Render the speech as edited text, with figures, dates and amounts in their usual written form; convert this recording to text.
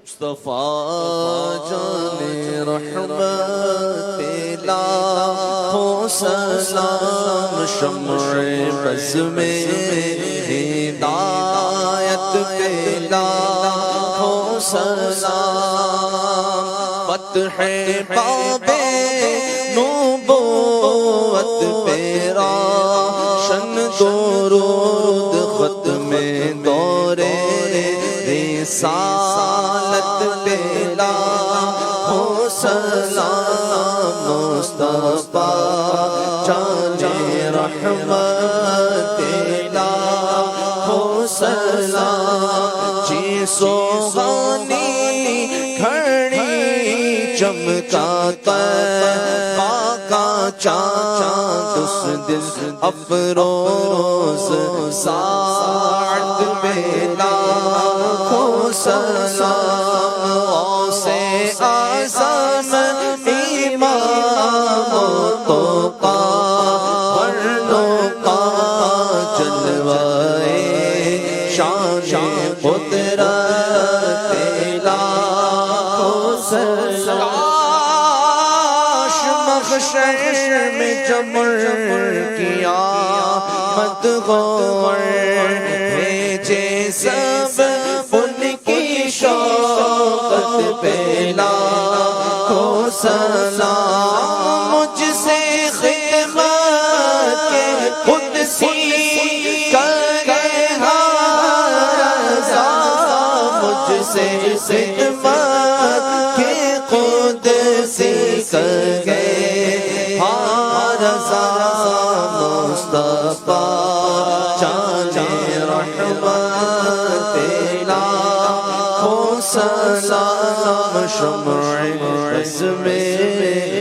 مصطفیٰ جان رحمت لاکھوں سلام، شمع بز میں ہدایت پہ لاکھوں سلام، فتح باب نبوت پہ روشن درود، ختم دور رسالت پہ لاکھوں سلام، مصطفیٰ جان رحمت لاکھوں سلام، جی سوہانی کھڑی چمکاتا کا چاند، اس دل افروز ساعت پہ لاکھوں سلام، غوث اعظم امام توقا ورنوں کا جلوہ شان قدرت لاکھوں سلام، محشر میں جمع کیا مت غور بھیجے سب ان کی شوقت پہ لاکھوں سلام، مجھ سے خدمت کے قدسی کرے ہر رضا، مجھ سے خدمت کے قدسی کرے رضا، مصطفیٰ جان رحمت لاکھوں سلام، شمع بز میں